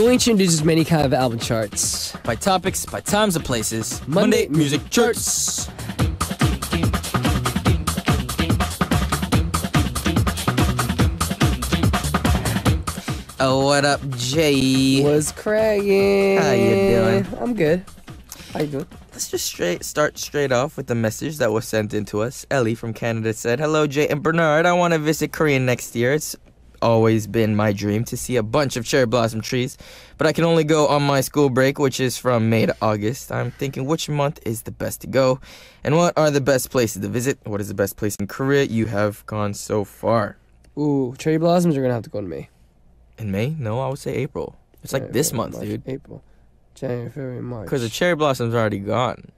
show introduces many kind of album charts. By topics, by times and places. Monday Music Charts. Oh, what up, Jay? What's cracking? How you doing? I'm good. How you doing? Let's just start straight off with the message that was sent in to us. Ellie from Canada said, "Hello, Jay and Bernard. I want to visit Korea next year. It's always been my dream to see a bunch of cherry blossom trees, but I can only go on my school break, which is from May to August. I'm thinking which month is the best to go, and what are the best places to visit? What is the best place in Korea you have gone so far?" Ooh, cherry blossoms are gonna have to go to May. In May? No, I would say April. It's like this month, March, dude. April, January, February, March. Because the cherry blossom's already gone.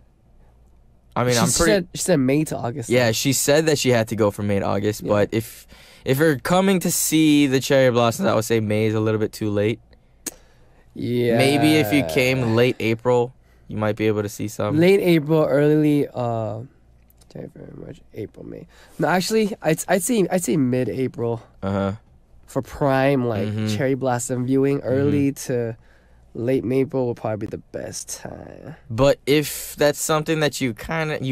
I mean, She said May to August. Yeah, she said that she had to go from May to August, but if you're coming to see the cherry blossoms, I would say May is a little bit too late. Yeah. Maybe if you came late April, you might be able to see some. Late April, early January, February, March, April, May. No, actually, I'd say mid-April. For prime cherry blossom viewing. Early to late April will probably be the best time. But if that's something that you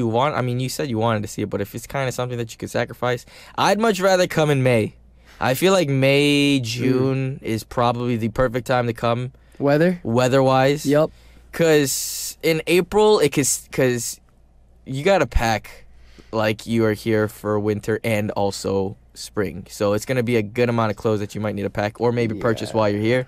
want, I mean, you said you wanted to see it, but if it's kind of something that you could sacrifice, I'd much rather come in May. I feel like May, June is probably the perfect time to come. Weather-wise. Yep. Because in April, because you got to pack like you are here for winter and also spring. So it's going to be a good amount of clothes that you might need to pack or maybe purchase while you're here.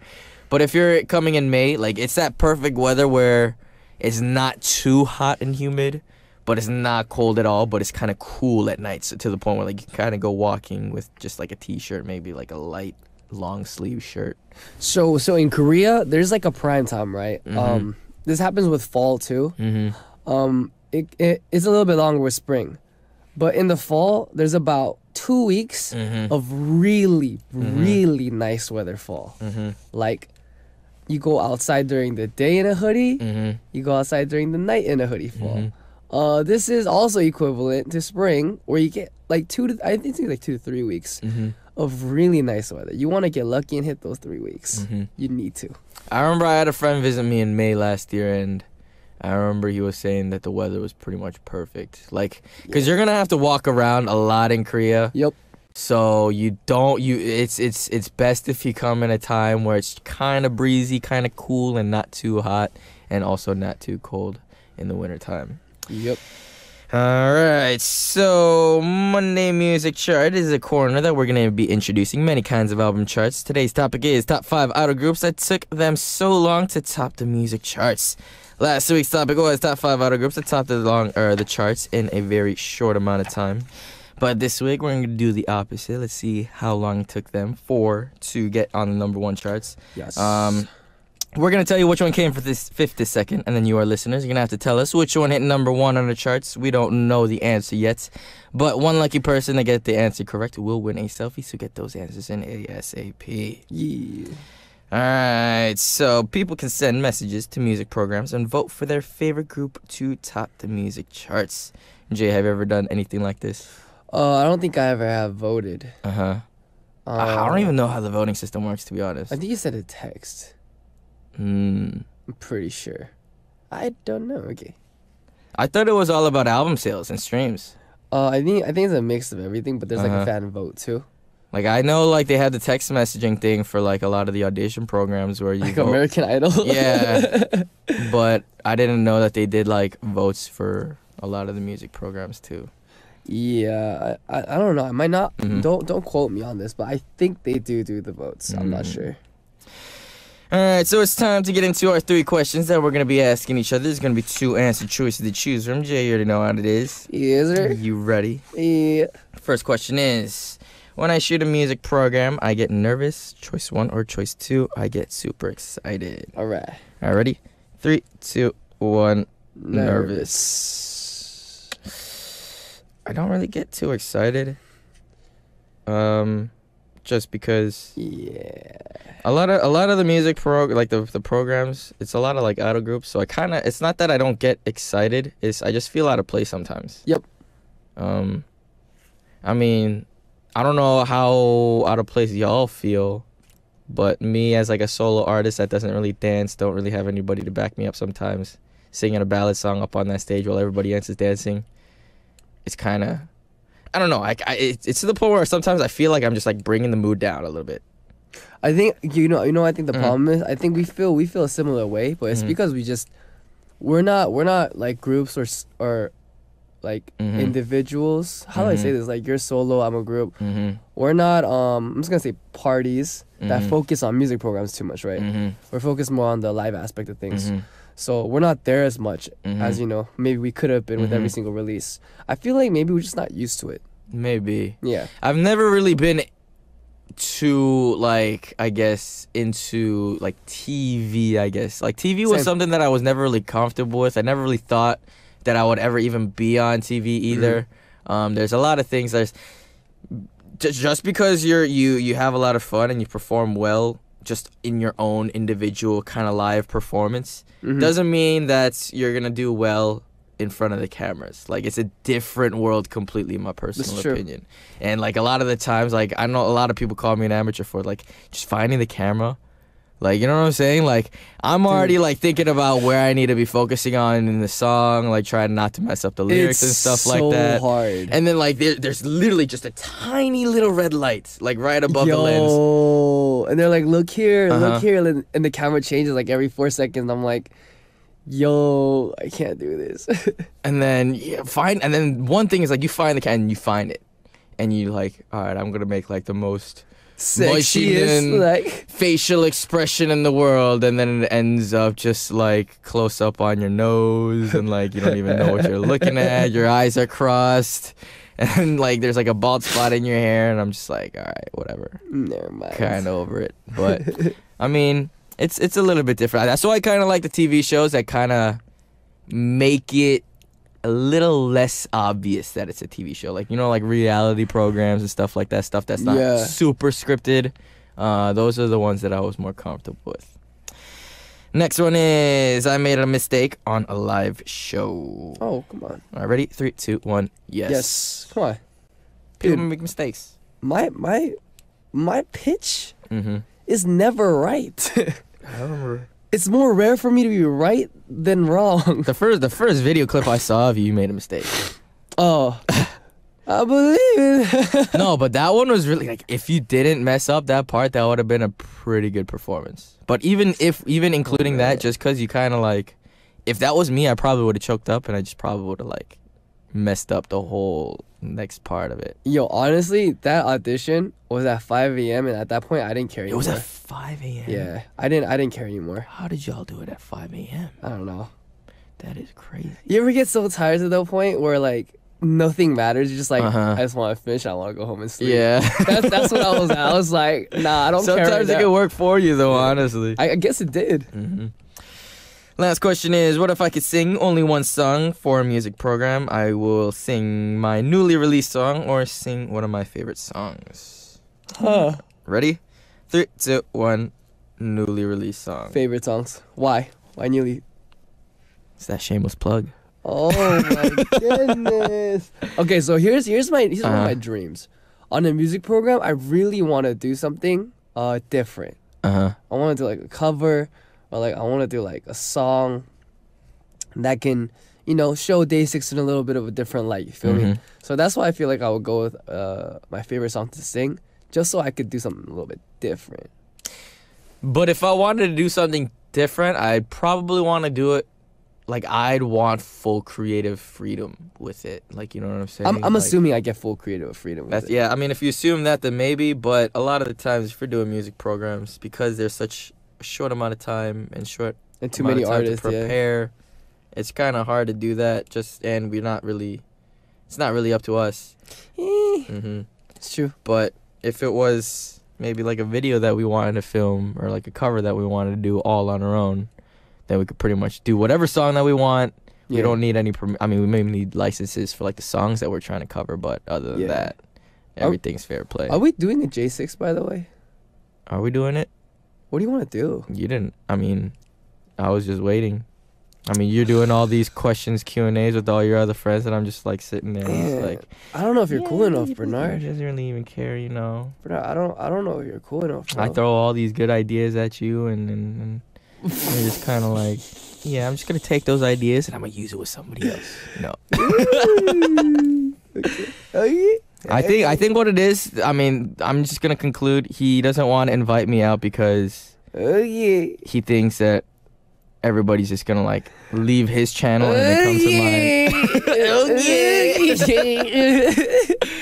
But if you're coming in May, like it's that perfect weather where it's not too hot and humid, but it's not cold at all, but it's kind of cool at night, so to the point where like you can kind of go walking with just like a t-shirt, maybe like a light long sleeve shirt. So in Korea, there's like a prime time, right? This happens with fall too. It's a little bit longer with spring. But in the fall, there's about 2 weeks of really nice weather fall. Like, you go outside during the day in a hoodie, you go outside during the night in a hoodie fall. This is also equivalent to spring, where you get like 2 to 3 weeks of really nice weather. You want to get lucky and hit those 3 weeks. You need to. I remember I had a friend visit me in May last year, and I remember he was saying that the weather was pretty much perfect. Like, because you're going to have to walk around a lot in Korea. Yep. So it's best if you come in a time where it's kind of breezy, kind of cool, and not too hot, and also not too cold in the wintertime. Yep. All right, so Monday Music Chart is a corner that we're going to be introducing many kinds of album charts. Today's topic is top 5 idol groups that took them so long to top the music charts. Last week's topic was top 5 idol groups that topped the charts in a very short amount of time. But this week, we're going to do the opposite. Let's see how long it took them to get on the #1 charts. Yes. We're going to tell you which one came for this 5th second, and then you, our listeners, are going to have to tell us which one hit #1 on the charts. We don't know the answer yet, but one lucky person to get the answer correct will win a selfie, so get those answers in ASAP. Yeah. Alright, so people can send messages to music programs and vote for their favorite group to top the music charts. Jay, have you ever done anything like this? I don't think I ever have voted. I don't even know how the voting system works, to be honest. I think you said a text. I'm pretty sure. I don't know. Okay. I thought it was all about album sales and streams. I think it's a mix of everything, but there's like a fan vote too. Like, I know, like, they had the text messaging thing for, like, a lot of the audition programs where you like vote. American Idol? Yeah. But I didn't know that they did, like, votes for a lot of the music programs, too. Yeah. I don't know. I might not. Don't quote me on this, but I think they do the votes. I'm not sure. All right, so it's time to get into our 3 questions that we're going to be asking each other. There's going to be 2 answer choices to choose from. Jay, you already know what it is. Yes, sir. Are you ready? Yeah. First question is, when I shoot a music program, I get nervous. Choice 1 or choice 2, I get super excited. All right. All right, ready? 3, 2, 1. Nervous. I don't really get too excited. Just because a lot of the music the programs, it's a lot of like idol groups, so it's not that I don't get excited, I just feel out of place sometimes. Yep. I mean, I don't know how out of place y'all feel, But me as like a solo artist that doesn't really dance, don't really have anybody to back me up sometimes, singing a ballad song up on that stage while everybody else is dancing, it's kind of, I don't know. It's to the point where sometimes I feel like I'm just like bringing the mood down a little bit. I think I think the problem is I think we feel a similar way, but it's because we're not like groups or like individuals. How do I say this? Like you're solo, I'm a group. We're not I'm just gonna say parties that focus on music programs too much, right? We're focused more on the live aspect of things. So we're not there as much as maybe we could have been with every single release. I feel like maybe we're just not used to it. Maybe. Yeah. I've never really been too like, I guess, into like TV, I guess. Like TV was something that I was never really comfortable with. I never really thought that I would ever even be on TV either. There's a lot of things there's just because you have a lot of fun and you perform well just in your own individual kind of live performance doesn't mean that you're gonna do well in front of the cameras. Like it's a different world completely, in my personal opinion. And like a lot of the times, like I know a lot of people call me an amateur for like just finding the camera. Like, you know what I'm saying? Like I'm already like thinking about where I need to be focusing on in the song, like trying not to mess up the lyrics and stuff like that. It's so hard. And then like there's literally just a tiny little red light like right above the lens. And they're like, look here, and the camera changes like every 4 seconds. I'm like, yo, I can't do this. And then and then one thing is like you find the camera and you find it, and you like, all right, I'm gonna make like the most sexiest like facial expression in the world, and then it ends up just like close up on your nose, and like you don't even know what you're looking at. Your eyes are crossed, and like there's like a bald spot in your hair, and I'm just like, all right, whatever. Never mind. Kind of over it, but I mean, it's a little bit different. That's why I kind of like the TV shows that kind of make it a little less obvious that it's a TV show. Like, like reality programs and stuff like that. Stuff that's not super scripted. Those are the ones that I was more comfortable with. Next one is I made a mistake on a live show. Oh, come on. All right, ready? 3, 2, 1. Yes. Yes. Come on. People Dude, make mistakes. My pitch is never right. I remember. It's more rare for me to be right than wrong. The first video clip I saw of you made a mistake. Oh. I believe it. No, but that one was really like, if you didn't mess up that part, that would have been a pretty good performance. But even including that, just because you kind of like, if that was me, I probably would have choked up, and I just probably would have like messed up the whole next part of it. Yo, honestly, that audition was at 5 a.m. and at that point I didn't care anymore. It was at 5 a.m. Yeah, I didn't care anymore. How did y'all do it at 5 a.m.? I don't know. That is crazy. You ever get so tired to the point where like nothing matters? You're just like, I just want to finish. I want to go home and sleep. Yeah, that's what I was at. I was like, nah, I don't care. Sometimes it can work for you though, honestly. I guess it did. Last question is, what if I could sing only one song for a music program? I will sing my newly released song or sing one of my favorite songs. Huh. Ready? 3, 2, 1. Newly released song. Favorite songs. Why newly? It's that shameless plug. Oh my goodness. Okay, so here's one of my dreams. On a music program, I really want to do something different. I want to do like a cover, or like I want to do like a song that can, show DAY6 in a little bit of a different light. You feel me? So that's why I feel like I would go with my favorite song to sing, just so I could do something a little bit different. But if I wanted to do something different, I'd probably want to do it. Like, I'd want full creative freedom with it. Like, you know what I'm saying? I'm assuming I get full creative freedom with it. Yeah, I mean, if you assume that, then maybe. But a lot of the times, if you're doing music programs, because there's such a short amount of time and too many artists to prepare, it's kind of hard to do that. And it's not really up to us. It's true. But if it was maybe like a video that we wanted to film, or like a cover that we wanted to do all on our own, then we could pretty much do whatever song that we want. We don't need any we maybe need licenses for like the songs that we're trying to cover, but other than that, everything's fair play. Are we doing a J6, by the way? Are we doing it? What do you want to do? You didn't. I mean, I was just waiting. I mean, you're doing all these questions Q&As with all your other friends, and I'm just like sitting there, and just like, I don't know if you're cool enough, Bernard. Doesn't really even care, you know. Bernard, I don't know if you're cool enough, bro. I throw all these good ideas at you, and you're just kind of like, yeah, I'm just gonna take those ideas and I'm gonna use it with somebody else. No. Okay. I think what it is. I mean, I'm just gonna conclude. He doesn't want to invite me out because he thinks that everybody's just gonna like leave his channel and then come to mine.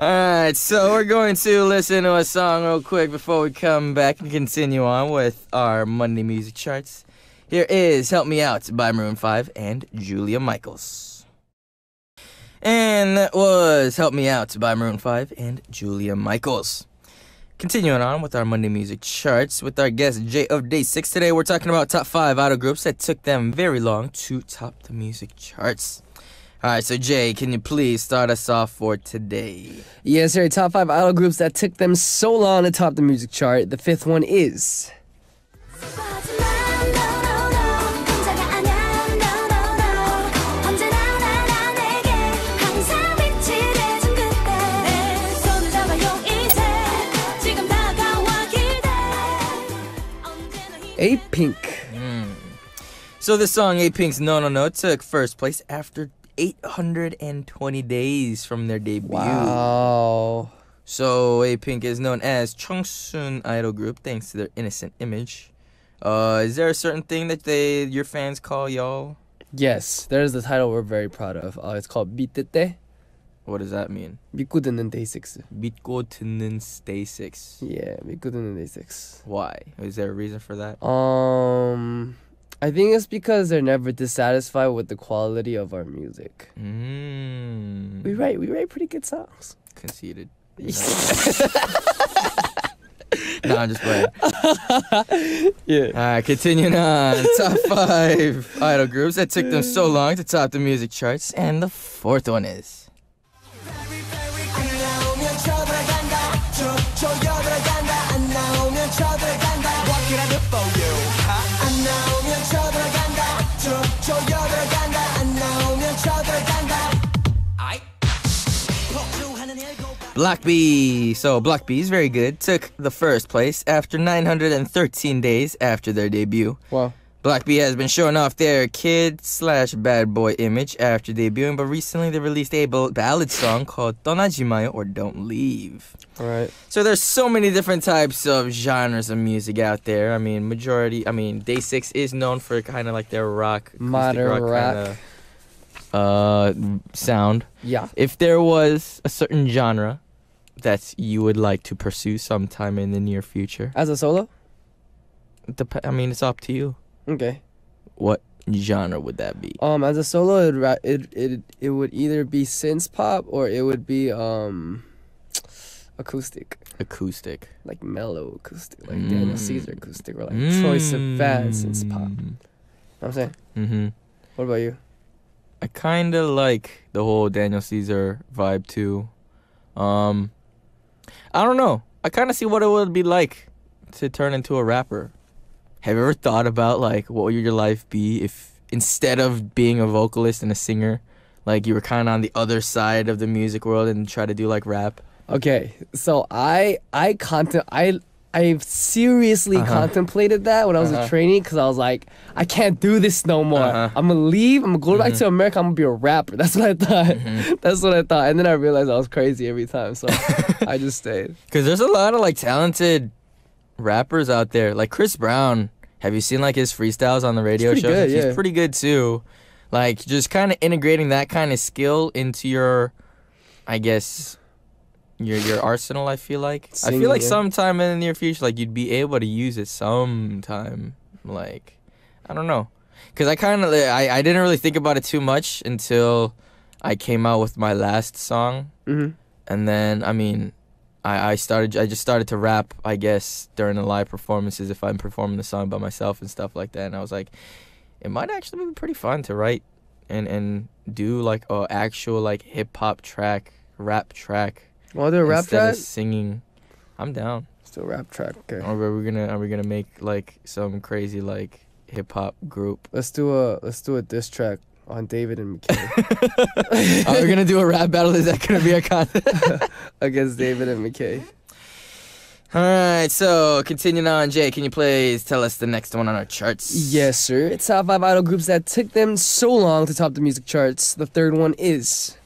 Alright, so we're going to listen to a song real quick before we come back and continue on with our Monday music charts. Here is Help Me Out by Maroon 5 and Julia Michaels. And that was Help Me Out by Maroon 5 and Julia Michaels. Continuing on with our Monday music charts with our guest Jay of DAY6. Today we're talking about top 5 idol groups that took them very long to top the music charts. Alright, so Jay, can you please start us off for today? Yes, sir. Top 5 idol groups that took them so long to top the music chart. The 5th one is A-Pink. So this song, A-Pink's No No No, took first place after 820 days from their debut. Wow. So A-Pink is known as Chungsoon idol group thanks to their innocent image. Is there a certain thing that your fans call y'all? Yes, that is the title we're very proud of. It's called 믿을 What does that mean? 믿고 듣는 DAY6. 믿고 듣는 DAY6. Yeah, 믿고 듣는 DAY6. Why? Is there a reason for that? I think it's because they're never dissatisfied with the quality of our music. We write pretty good songs. Conceited. No, I'm just playing. Yeah. Alright, continuing on. Top 5 idol groups that took them so long to top the music charts. And the 4th one is Black B. So Black B is very good. Took the first place after 913 days after their debut. Wow. Black B has been showing off their kid/bad boy image after debuting, but recently they released a ballad song called 떠나지 마요 or Don't Leave. Alright. So there's so many different types of genres of music out there. I mean, DAY6 is known for kind of like their rock, modern rock sound. Yeah. If there was a certain genre that you would like to pursue sometime in the near future, As a solo? it's up to you. Okay. What genre would that be? As a solo, it would either be synth pop or it would be acoustic. Acoustic. Like mellow acoustic, like Daniel Caesar acoustic, or like Troye Sivan synth pop. Know what I'm saying? Mm-hmm. What about you? I kind of like the whole Daniel Caesar vibe too. I don't know. I kind of see what it would be like to turn into a rapper. Have you ever thought about like what would your life be if instead of being a vocalist and a singer, like you were kind of on the other side of the music world and try to do like rap? Okay, so I seriously contemplated that when I was a trainee, because I was like, I can't do this no more. I'm gonna leave. I'm gonna go back to America. I'm gonna be a rapper. That's what I thought. That's what I thought. And then I realized I was crazy every time, so I just stayed. Because there's a lot of like talented rappers out there, like Chris Brown. Have you seen like his freestyles on the radio shows? Good, yeah. He's pretty good too. Like just kind of integrating that kind of skill into your, I guess, your arsenal. I feel like Singing, I feel like yeah. sometime in the near future, like you'd be able to use it sometime. Like I don't know, because I didn't really think about it too much until I came out with my last song, and then I just started to rap, I guess, during the live performances if I'm performing the song by myself and stuff like that. And I was like, it might actually be pretty fun to write and do like a actual like hip hop track, rap track. Want to do a rap instead track? of singing. I'm down. Still rap track. Okay. Or are we gonna make like some crazy like hip hop group. Let's do a diss track on David and McKay. Are we gonna do a rap battle? Is that gonna be our content? Against David and McKay. All right, so continuing on, Jay, can you please tell us the next one on our charts? Yes, sir. Top 5 idol groups that took them so long to top the music charts. The third one is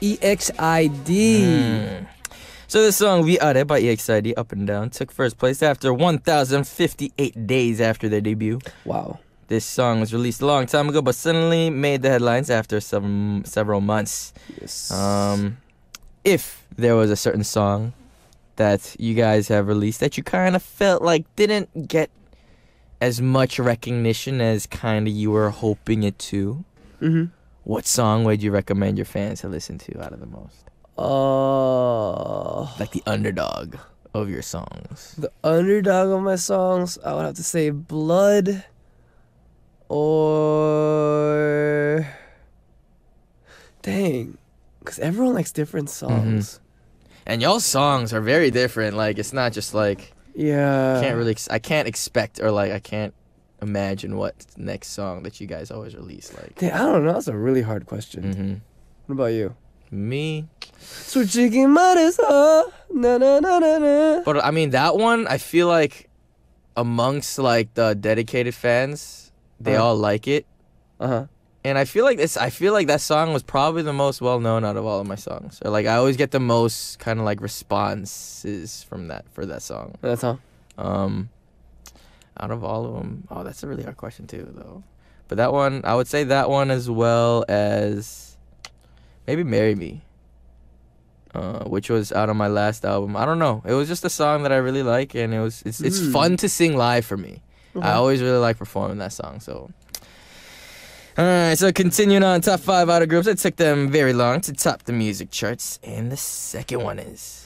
EXID. So this song, We Are by EXID, Up and Down, took first place after 1,058 days after their debut. Wow. This song was released a long time ago, but suddenly made the headlines after several months. Yes. If there was a certain song that you guys have released that you kind of felt like didn't get as much recognition as kind of you were hoping it to, what song would you recommend your fans to listen to out of the most? Like the underdog of your songs. The underdog of my songs, I would have to say Blood or... Dang. Because everyone likes different songs. And y'all's songs are very different. Like, it's not just like... Yeah. I can't expect or like I can't imagine what next song that you guys always release like. Dang, I don't know. That's a really hard question. What about you? Me? 솔직히 말해서 na na na na na. But I mean that one, I feel like amongst like the dedicated fans, they all like it. And I feel like that song was probably the most well known out of all of my songs. Or like I always get the most kind of like responses from that for that song. That's all. Out of all of them, oh, that's a really hard question too, though. But that one, I would say that one as well as maybe "Marry Me," which was out on my last album. I don't know. It was just a song that I really like, and it's fun to sing live for me. I always really like performing that song. So, all right. So continuing on, top 5 idol groups. It took them very long to top the music charts, and the second one is.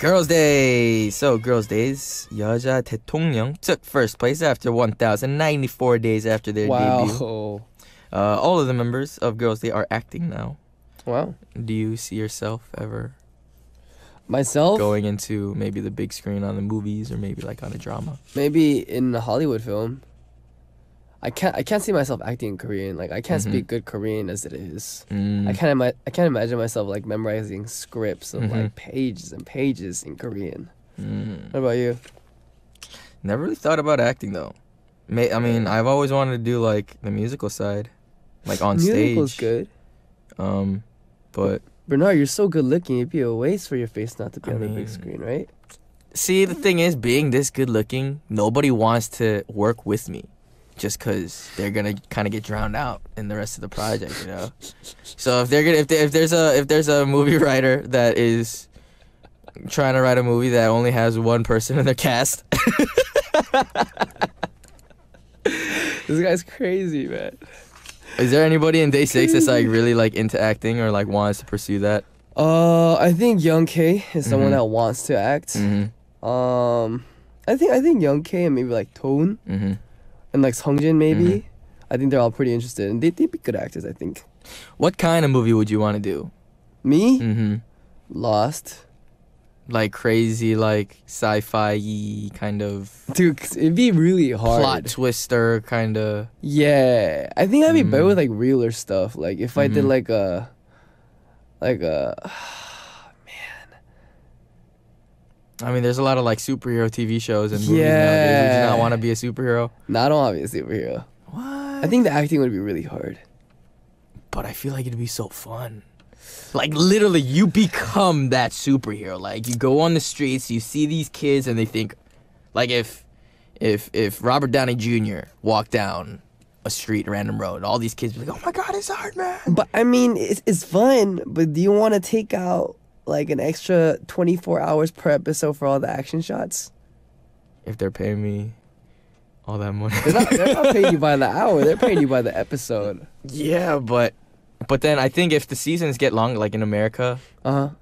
Girls' Day. So Girls' Days, 여자 대통령 took first place after 1,094 days after their debut. All of the members of Girls' Day are acting now. Wow. Do you see yourself ever myself going into maybe the big screen on the movies or maybe like on a drama? Maybe in a Hollywood film. I can't see myself acting in Korean. Like I can't speak good Korean as it is. I can't imagine myself like memorizing scripts of like pages and pages in Korean. What about you? Never really thought about acting though. I mean, I've always wanted to do like the musical side, like on stage. Musical's good. But Bernard, you're so good looking. It'd be a waste for your face not to be on the big screen, right? See, the thing is, being this good looking, nobody wants to work with me. Just because they're gonna kind of get drowned out in the rest of the project, you know. So if there's a movie writer that is trying to write a movie that only has one person in their cast, this guy's crazy, man. Is there anybody in Day6 that's like really like into acting or like wants to pursue that? I think Young K is someone that wants to act. I think Young K and maybe like Tone. And like Seongjin maybe. I think they're all pretty interested. And they'd be good actors, I think. What kind of movie would you want to do? Me? Lost. Like crazy, like sci-fi kind of... Dude, it'd be really hard. Plot twister kind of... Yeah. I think I'd be better with like realer stuff. Like if I did like a... I mean, there's a lot of like superhero TV shows and movies nowadays. Would you not want to be a superhero? No, I don't want to be a superhero. What? I think the acting would be really hard. But I feel like it'd be so fun. Like literally, you become that superhero. Like you go on the streets, you see these kids, and they think, like if Robert Downey Jr. walked down a street, random road, all these kids would be like, "Oh my God, it's hard, man." But I mean, it's fun. But do you want to take out like an extra 24 hours per episode for all the action shots? If they're paying me all that money. They're not paying you by the hour. They're paying you by the episode. Yeah, but then I think if the seasons get long, like in America,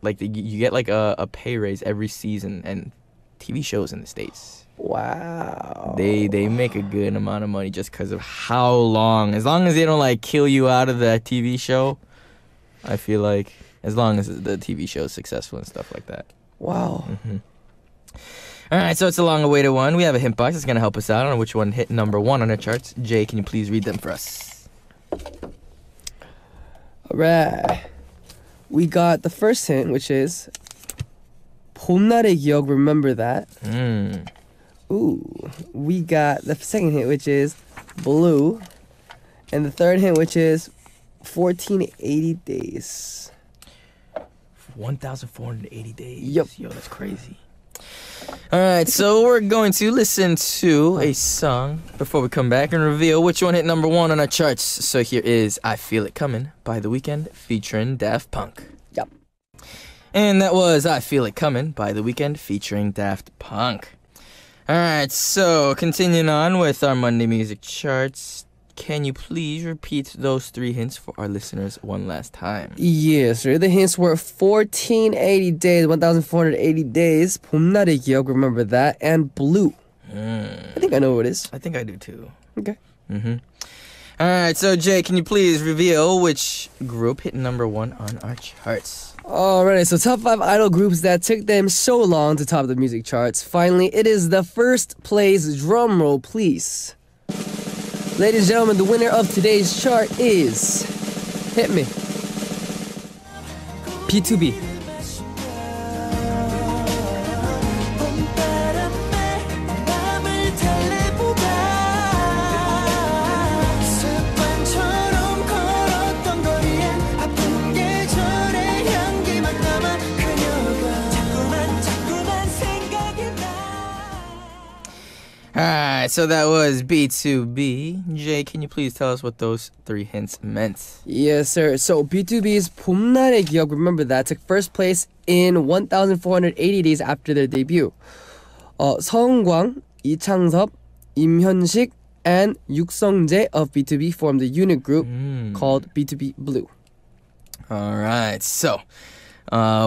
like you get like a pay raise every season, and TV shows in the States. Wow. They make a good amount of money just because of how long. As long as they don't like kill you out of the TV show, I feel like as long as the TV show is successful and stuff like that. Wow. All right, so it's a long-awaited one. We have a hint box that's gonna help us out on which one hit number 1 on the charts. Jay, can you please read them for us? All right. We got the first hint, which is 봄날의 기억. Remember that. Ooh, we got the second hint, which is blue, and the third hint, which is 1480 days. 1,480 days. Yep. Yo, that's crazy. All right, so we're going to listen to a song before we come back and reveal which one hit number 1 on our charts. So here is I Feel It Coming by The Weeknd featuring Daft Punk. Yep. And that was I Feel It Coming by The Weeknd featuring Daft Punk. All right, so continuing on with our Monday music charts, can you please repeat those 3 hints for our listeners one last time? Yes, sir. The hints were 1480 days, 1480 days, 봄날의 기억, remember that, and blue. I think I know what it is. I think I do too. Okay. All right, so Jay, can you please reveal which group hit number 1 on our charts? Alright, so top 5 idol groups that took them so long to top the music charts. Finally, it is the first place. Drum roll, please. Ladies and gentlemen, the winner of today's chart is... Hit me. B2B. Alright, so that was B2B. Jay, can you please tell us what those 3 hints meant? Yes, sir. So B2B's 봄날의 기억, remember that, took first place in 1,480 days after their debut. 서은광, 이창섭, 임현식, and 육성재 of B2B formed a unit group called B2B Blue. Alright, so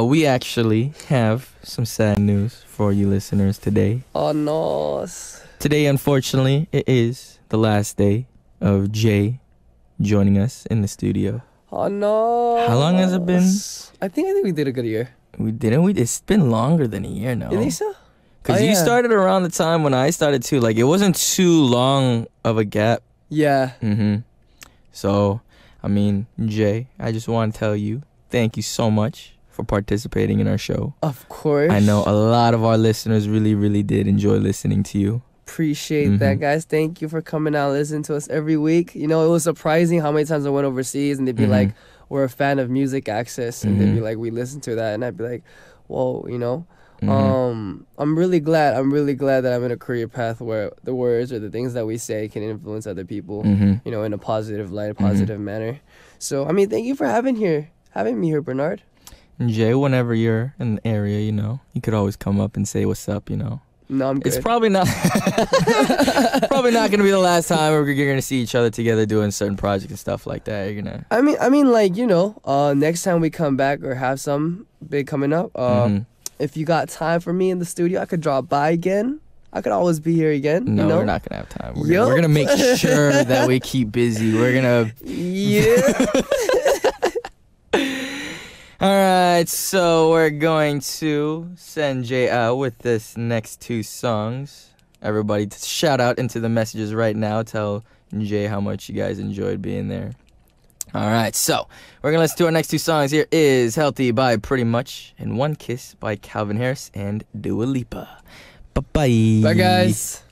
we actually have some sad news for you listeners today. Oh no. Today, unfortunately, it is the last day of Jay joining us in the studio. Oh no. How long has it been? I think we did a good year. We didn't. It's been longer than a year now. You think so? Because you started around the time when I started too. Like, it wasn't too long of a gap. Yeah. So, I mean, Jay, I just want to tell you, thank you so much for participating in our show. Of course. I know a lot of our listeners really, really did enjoy listening to you. Appreciate that, guys. Thank you for coming out, listening to us every week. You know, it was surprising how many times I went overseas and they'd be like, we're a fan of Music Access, and they'd be like, we listen to that, and I'd be like, whoa, you know. I'm really glad that I'm in a career path where the words or the things that we say can influence other people, you know, in a positive light, a positive manner. So, I mean, thank you for having me here, Bernard. And Jay, whenever you're in the area, you know, you could always come up and say what's up, you know. No, I'm good. It's probably not gonna be the last time we're gonna see each other together doing certain projects and stuff like that. You're gonna. I mean, like, you know, next time we come back or have some big coming up, if you got time for me in the studio, I could drop by again. I could always be here again. No, you know? We're not gonna have time. We're gonna make sure that we keep busy. We're gonna. Yeah. All right, so we're going to send Jay out with this next 2 songs. Everybody, shout out into the messages right now. Tell Jay how much you guys enjoyed being there. All right, so we're going to listen to our next 2 songs. Here is Healthy by Pretty Much and One Kiss by Calvin Harris and Dua Lipa. Bye-bye. Bye, guys.